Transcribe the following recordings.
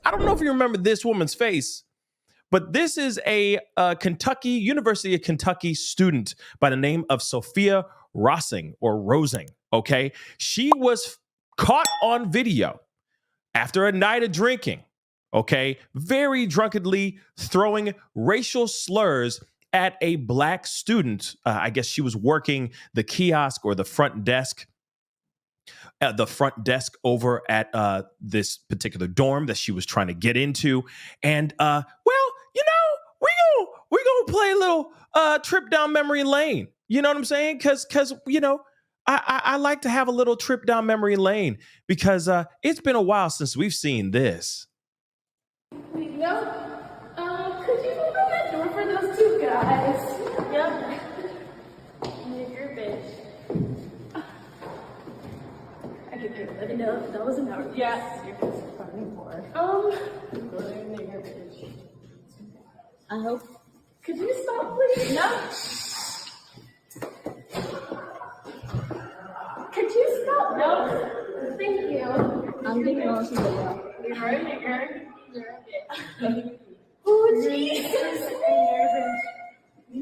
I don't know if you remember this woman's face, but this is a University of Kentucky student by the name of Sophia Rosing or Rosing. Okay. She was caught on video after a night of drinking. Okay. Very drunkenly throwing racial slurs at a black student. I guess she was working the kiosk or the front desk over at this particular dorm that she was trying to get into. And well, you know, we gonna play a little trip down memory lane. You know what I'm saying? Because you know, I like to have a little trip down memory lane because it's been a while since we've seen this. No. Could you open that door for those two guys? Yep. You're a bitch. I could get let me know if that was an hour. Yes. You're just fucking for. Nigger bitch. I hope. Could you stop, please? No. Could you stop? No. Thank you. I'm getting on somebody else. You're a nigger. You're a bitch. Oh, Jesus.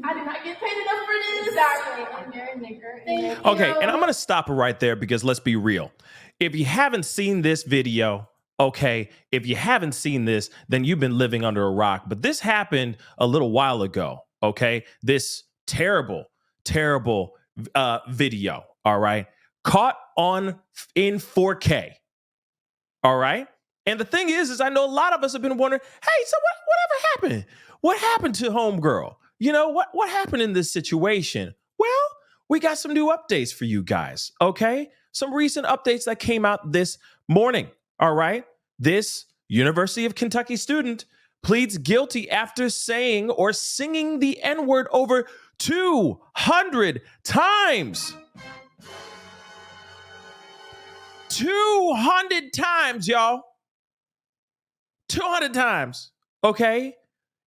I did not get paid enough for this. Exactly. And you're a nigger. Thank you. Okay, and I'm going to stop it right there because let's be real. If you haven't seen this video, okay, if you haven't seen this, then you've been living under a rock. But this happened a little while ago, okay? This terrible, terrible video, all right? Caught on in 4K, all right? And the thing is I know a lot of us have been wondering, hey, so whatever happened? What happened to homegirl? You know, what happened in this situation? Well, we got some new updates for you guys, okay? Some recent updates that came out this morning, all right? This University of Kentucky student pleads guilty after saying or singing the N-word over 200 times. 200 times, y'all. 200 times, okay?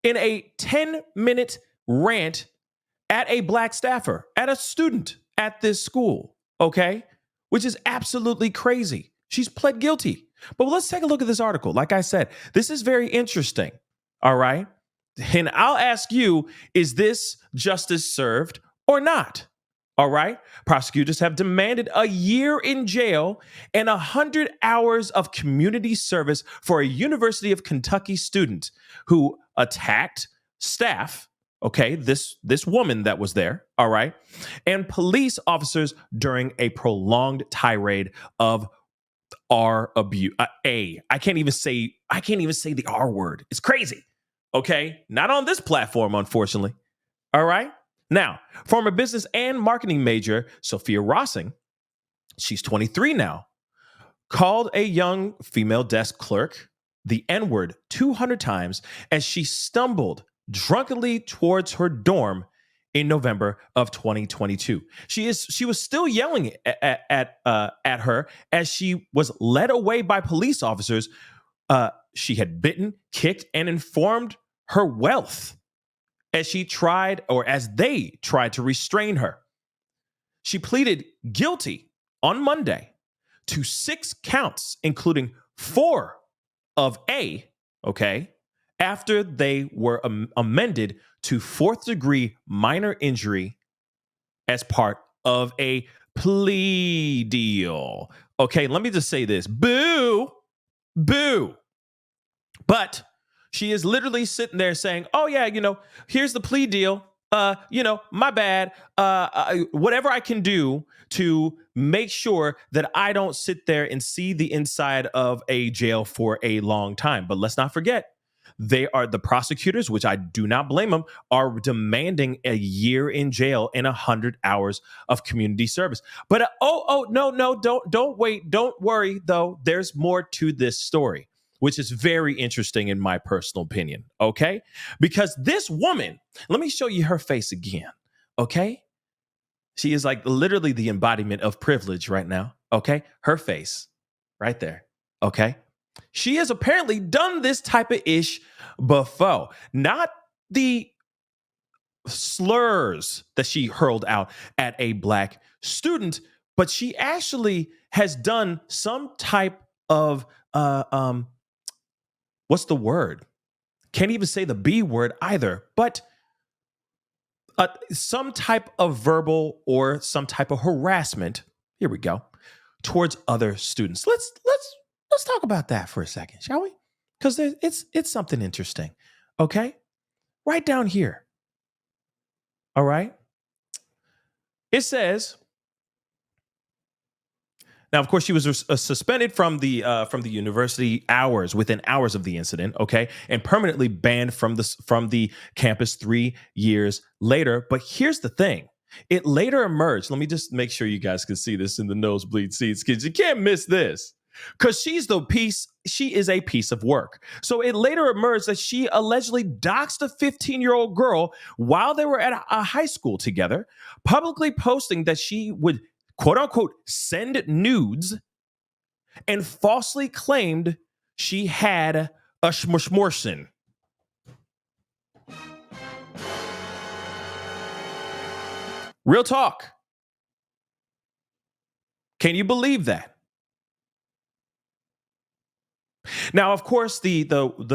In a 10-minute rant at a black staffer, at a student at this school, okay? Which is absolutely crazy. She's pled guilty. But let's take a look at this article. Like I said, this is very interesting, all right? And I'll ask you, is this justice served or not? All right. Prosecutors have demanded a year in jail and 100 hours of community service for a University of Kentucky student who attacked staff. Okay, this woman that was there. All right, and police officers during a prolonged tirade of R abuse. I can't even say the R word. It's crazy. Okay, not on this platform, unfortunately. All right. Now, former business and marketing major Sophia Rosing, she's 23 now, called a young female desk clerk the N-word 200 times as she stumbled drunkenly towards her dorm in November of 2022. She was still yelling at her as she was led away by police officers. She had bitten, kicked, and informed her wealth as they tried to restrain her. She pleaded guilty on Monday to 6 counts, including 4 of A, okay, after they were amended to 4th-degree minor injury as part of a plea deal. Okay, let me just say this. Boo! Boo! But she is literally sitting there saying, oh, yeah, here's the plea deal. My bad. Whatever I can do to make sure that I don't sit there and see the inside of a jail for a long time. But let's not forget, they are the prosecutors, which I do not blame them, are demanding a year in jail and 100 hours of community service. But no, don't wait. Don't worry, though. There's more to this story, which is very interesting in my personal opinion, okay? Because this woman, let me show you her face again, okay? She is like literally the embodiment of privilege right now, okay? Her face right there, okay? She has apparently done this type of ish before. Not the slurs that she hurled out at a black student, but she actually has done some type of what's the word? Can't even say the B word either, but some type of verbal or some type of harassment. Here we go. Towards other students. Let's talk about that for a second, shall we? Because it's something interesting. Okay, right down here. All right. It says. Now, of course, she was suspended from the university within hours of the incident, okay, and permanently banned from the campus 3 years later. But here's the thing: it later emerged. Let me just make sure you guys can see this in the nosebleed seats, kids. You can't miss this because she is a piece of work. So it later emerged that she allegedly doxed a 15-year-old girl while they were at a high school together, publicly posting that she would, quote unquote, send nudes, and falsely claimed she had a schmushmorsen. Real talk. Can you believe that? Now, of course, the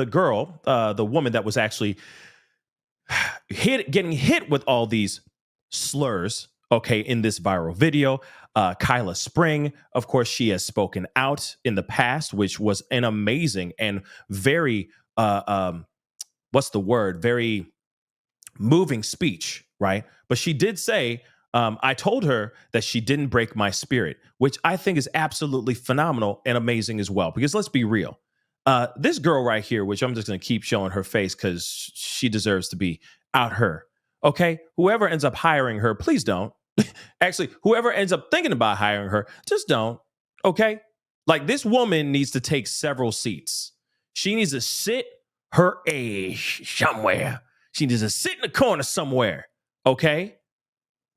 girl, the woman that was actually getting hit with all these slurs, okay, in this viral video, Kyla Spring, of course, she has spoken out in the past, which was an amazing and very, what's the word? Very moving speech, right? But she did say, I told her that she didn't break my spirit, which I think is absolutely phenomenal and amazing as well. Because let's be real. This girl right here, which I'm just going to keep showing her face because she deserves to be out her. Okay. Whoever ends up hiring her, please don't. Actually, whoever ends up thinking about hiring her, just don't. Okay. Like, this woman needs to take several seats. She needs to sit her age somewhere. She needs to sit in the corner somewhere. Okay.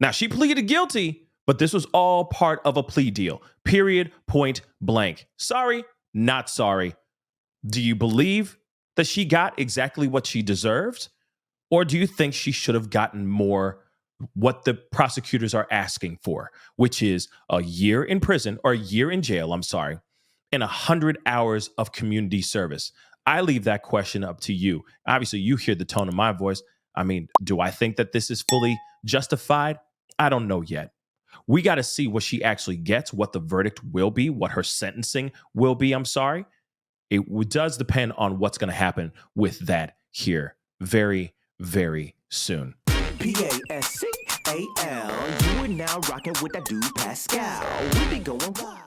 Now, she pleaded guilty, but this was all part of a plea deal. Period. Point blank. Sorry, not sorry. Do you believe that she got exactly what she deserved? Or do you think she should have gotten more, what the prosecutors are asking for, which is a year in prison, or a year in jail, I'm sorry, and 100 hours of community service? I leave that question up to you. Obviously, you hear the tone of my voice. I mean, do I think that this is fully justified? I don't know yet. We got to see what she actually gets, what the verdict will be, what her sentencing will be. I'm sorry. It does depend on what's going to happen with that here very, very soon. Pascal, you are now rocking with that dude Pascal. We be going wild.